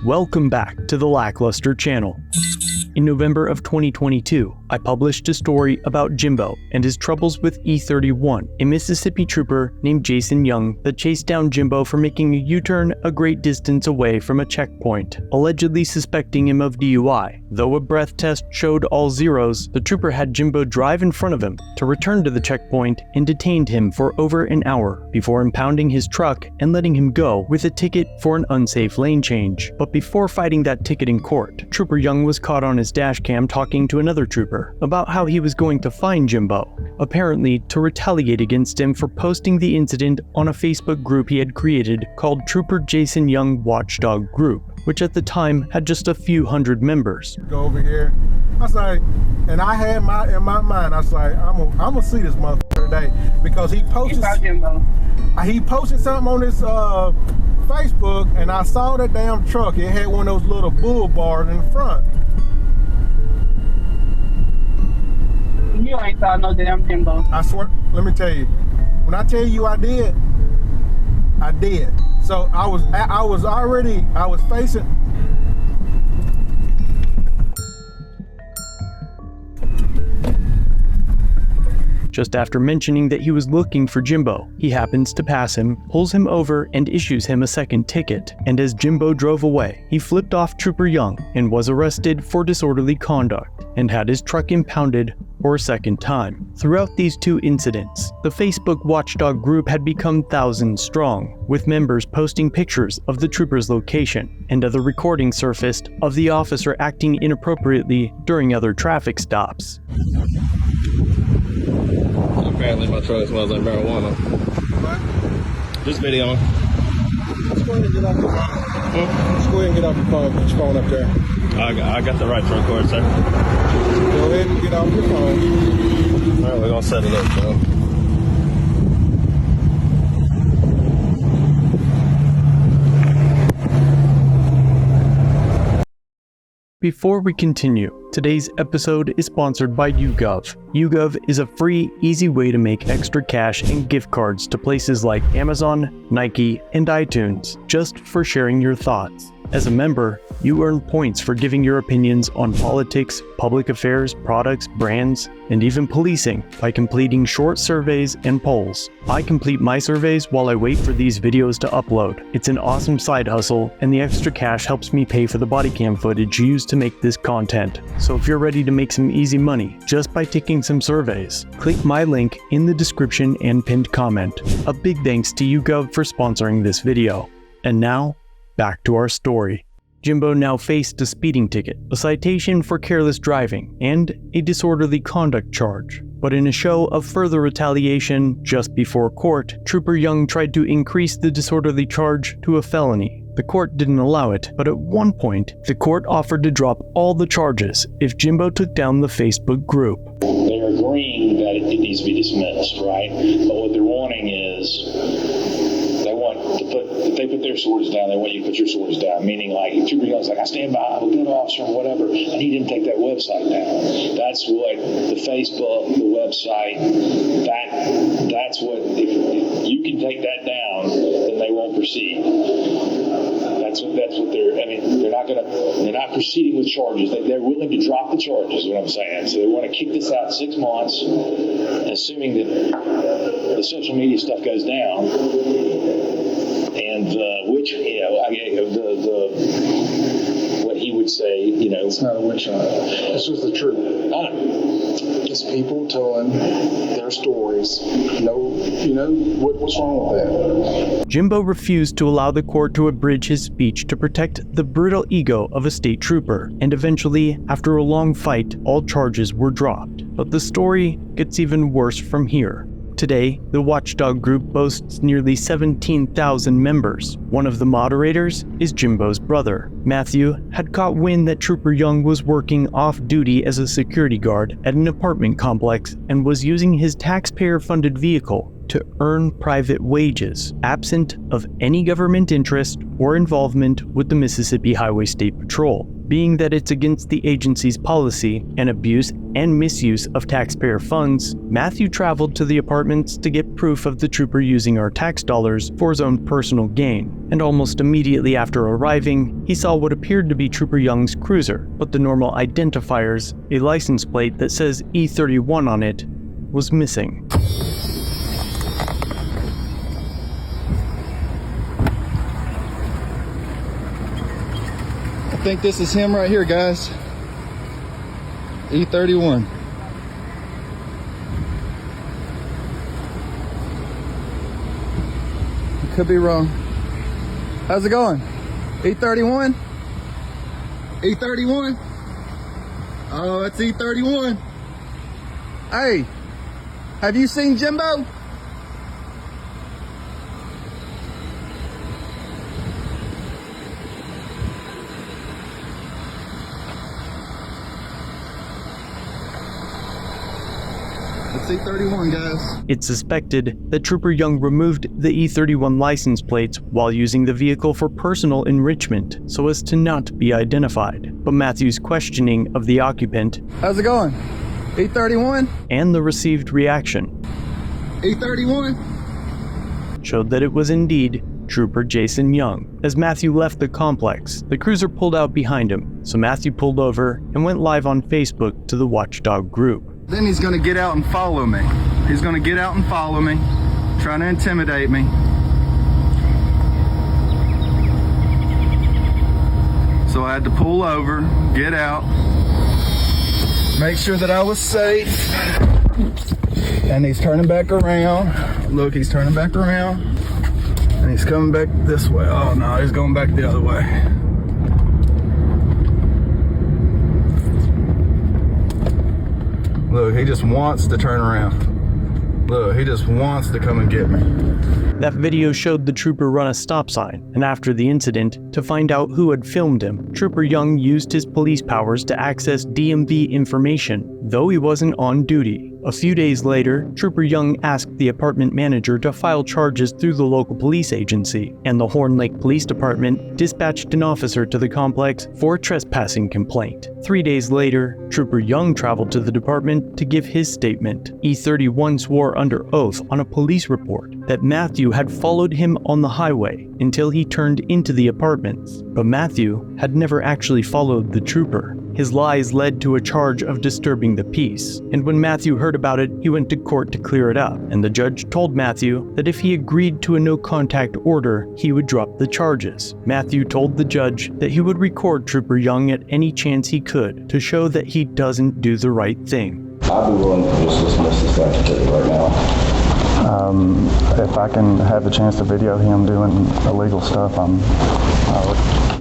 Welcome back to the LackLuster channel. In November of 2022, I published a story about Jimbo and his troubles with E31, a Mississippi trooper named Jason Young that chased down Jimbo for making a U-turn a great distance away from a checkpoint, allegedly suspecting him of DUI. Though a breath test showed all zeros, the trooper had Jimbo drive in front of him to return to the checkpoint and detained him for over an hour before impounding his truck and letting him go with a ticket for an unsafe lane change. But before fighting that ticket in court, Trooper Young was caught on his dash cam talking to another trooper about how he was going to find Jimbo, apparently to retaliate against him for posting the incident on a Facebook group he had created called Trooper Jason Young Watchdog Group, which at the time had just a few hundred members. Go over here. I was like, and I had in my mind, I was like, I'm gonna see this motherfucker today because he posted something on his Facebook, and I saw that damn truck. It had one of those little bull bars in the front. You ain't saw no damn Jimbo. I swear, let me tell you, when I tell you I did. So I was facing. Just after mentioning that he was looking for Jimbo, he happens to pass him, pulls him over, and issues him a second ticket. And as Jimbo drove away, he flipped off Trooper Young and was arrested for disorderly conduct and had his truck impounded for a second time. Throughout these two incidents, the Facebook Watchdog group had become thousands strong, with members posting pictures of the trooper's location, and other recordings surfaced of the officer acting inappropriately during other traffic stops. Apparently my truck smells like marijuana. What? Just video. Let's go ahead and get off the phone. Let's go ahead and get off the phone. Put your phone up there. I got the right truck cord, sir. Go ahead and get off your phone. Alright, we're gonna set it up, bro. Before we continue, today's episode is sponsored by YouGov. YouGov is a free, easy way to make extra cash and gift cards to places like Amazon, Nike, and iTunes, just for sharing your thoughts. As a member, you earn points for giving your opinions on politics, public affairs, products, brands, and even policing by completing short surveys and polls. I complete my surveys while I wait for these videos to upload. It's an awesome side hustle, and the extra cash helps me pay for the body cam footage used to make this content. So if you're ready to make some easy money just by taking some surveys, click my link in the description and pinned comment. A big thanks to YouGov for sponsoring this video. And now, back to our story. Jimbo now faced a speeding ticket, a citation for careless driving, and a disorderly conduct charge. But in a show of further retaliation, just before court, Trooper Young tried to increase the disorderly charge to a felony. The court didn't allow it, but at one point, the court offered to drop all the charges if Jimbo took down the Facebook group. They're agreeing that it needs to be dismissed, right? But what they're wanting is if they put their swords down, they want you to put your swords down. Meaning, like, if Trooper Young's like, I stand by, I'm a good officer, or whatever, and he didn't take that website down. That's what the Facebook, the website, that's what, if you can take that down, then they won't proceed. That's what they're not proceeding with charges. They're willing to drop the charges, is what I'm saying. So they want to kick this out 6 months, assuming that the social media stuff goes down. And what he would say, it's not a witch hunt. This was the truth. It's people telling their stories. What's wrong with that? Jimbo refused to allow the court to abridge his speech to protect the brutal ego of a state trooper, and eventually, after a long fight, all charges were dropped. But the story gets even worse from here. Today, the Watchdog group boasts nearly 17,000 members. One of the moderators is Jimbo's brother. Matthew had caught wind that Trooper Young was working off-duty as a security guard at an apartment complex and was using his taxpayer-funded vehicle to earn private wages, absent of any government interest or involvement with the Mississippi Highway State Patrol. Being that it's against the agency's policy and abuse and misuse of taxpayer funds, Matthew traveled to the apartments to get proof of the trooper using our tax dollars for his own personal gain. And almost immediately after arriving, he saw what appeared to be Trooper Young's cruiser, but the normal identifiers, a license plate that says E31 on it, was missing. I think this is him right here, guys. E31. Could be wrong. How's it going? E31? E31? Oh, it's E31. Hey, have you seen Jimbo? It's E31, guys. It's suspected that Trooper Young removed the E31 license plates while using the vehicle for personal enrichment so as to not be identified. But Matthew's questioning of the occupant, How's it going? E31? and the received reaction E31? showed that it was indeed Trooper Jason Young. As Matthew left the complex, the cruiser pulled out behind him, so Matthew pulled over and went live on Facebook to the Watchdog group. Then he's gonna get out and follow me. He's gonna get out and follow me, trying to intimidate me. So I had to pull over, get out, make sure that I was safe. And he's turning back around. Look, he's turning back around. And he's coming back this way. Oh no, he's going back the other way. Look, he just wants to turn around. Look, he just wants to come and get me. That video showed the trooper run a stop sign, and after the incident, to find out who had filmed him, Trooper Young used his police powers to access DMV information, though he wasn't on duty. A few days later, Trooper Young asked the apartment manager to file charges through the local police agency, and the Horn Lake Police Department dispatched an officer to the complex for a trespassing complaint. 3 days later, Trooper Young traveled to the department to give his statement. E31 swore under oath on a police report that Matthew had followed him on the highway until he turned into the apartments, but Matthew had never actually followed the trooper. His lies led to a charge of disturbing the peace, and when Matthew heard about it, he went to court to clear it up, and the judge told Matthew that if he agreed to a no-contact order, he would drop the charges. Matthew told the judge that he would record Trooper Young at any chance he could to show that he doesn't do the right thing. I'd be willing to just dismiss this activity right now. If I can have the chance to video him doing illegal stuff,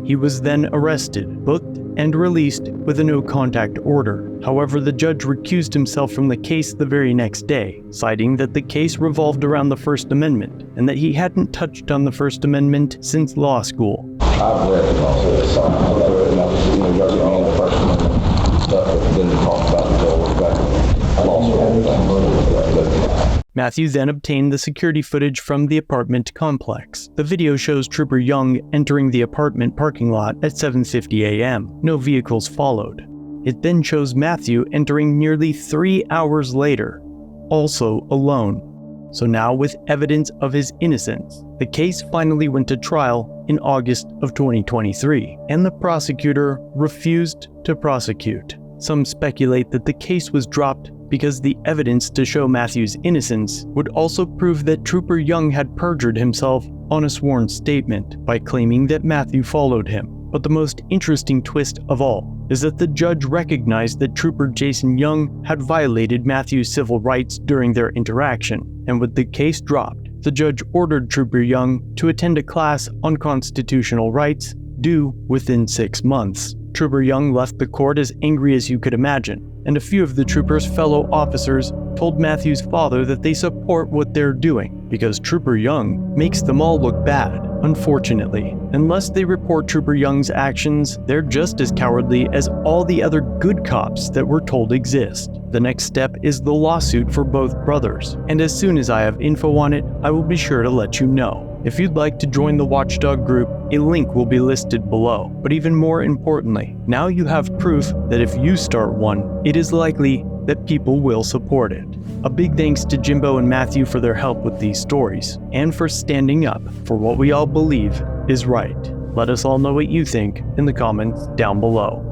He was then arrested, booked, and released with a no-contact order. However, the judge recused himself from the case the very next day, citing that the case revolved around the First Amendment, and that he hadn't touched on the First Amendment since law school. I've read the law, so I've read enough, you got your own First Amendment stuff that didn't talk about the goal back. I lost everything. Matthew then obtained the security footage from the apartment complex. The video shows Trooper Young entering the apartment parking lot at 7:50 a.m. No vehicles followed. It then shows Matthew entering nearly 3 hours later, also alone. So now with evidence of his innocence, the case finally went to trial in August of 2023, and the prosecutor refused to prosecute. Some speculate that the case was dropped because the evidence to show Matthew's innocence would also prove that Trooper Young had perjured himself on a sworn statement by claiming that Matthew followed him. But the most interesting twist of all is that the judge recognized that Trooper Jason Young had violated Matthew's civil rights during their interaction, and with the case dropped, the judge ordered Trooper Young to attend a class on constitutional rights due within 6 months. Trooper Young left the court as angry as you could imagine, and a few of the trooper's fellow officers told Matthew's father that they support what they're doing because Trooper Young makes them all look bad. Unfortunately, unless they report Trooper Young's actions, they're just as cowardly as all the other good cops that we're told exist. The next step is the lawsuit for both brothers, and as soon as I have info on it, I will be sure to let you know. If you'd like to join the Watchdog group, a link will be listed below. But even more importantly, now you have proof that if you start one, it is likely that people will support it. A big thanks to Jimbo and Matthew for their help with these stories, and for standing up for what we all believe is right. Let us all know what you think in the comments down below.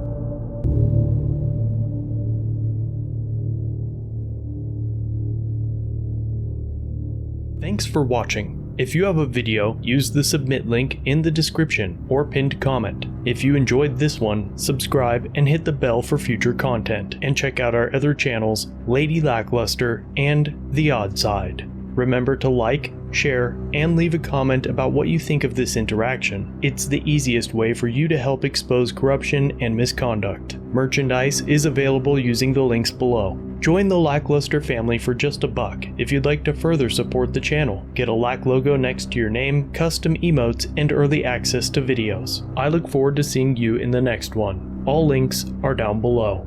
Thanks for watching. If you have a video, use the submit link in the description or pinned comment. If you enjoyed this one, subscribe and hit the bell for future content, and check out our other channels, Lady LackLuster and The Odd Side. Remember to like, share, and leave a comment about what you think of this interaction. It's the easiest way for you to help expose corruption and misconduct. Merchandise is available using the links below. Join the LackLuster family for just $1 if you'd like to further support the channel. Get a Lack logo next to your name, custom emotes, and early access to videos. I look forward to seeing you in the next one. All links are down below.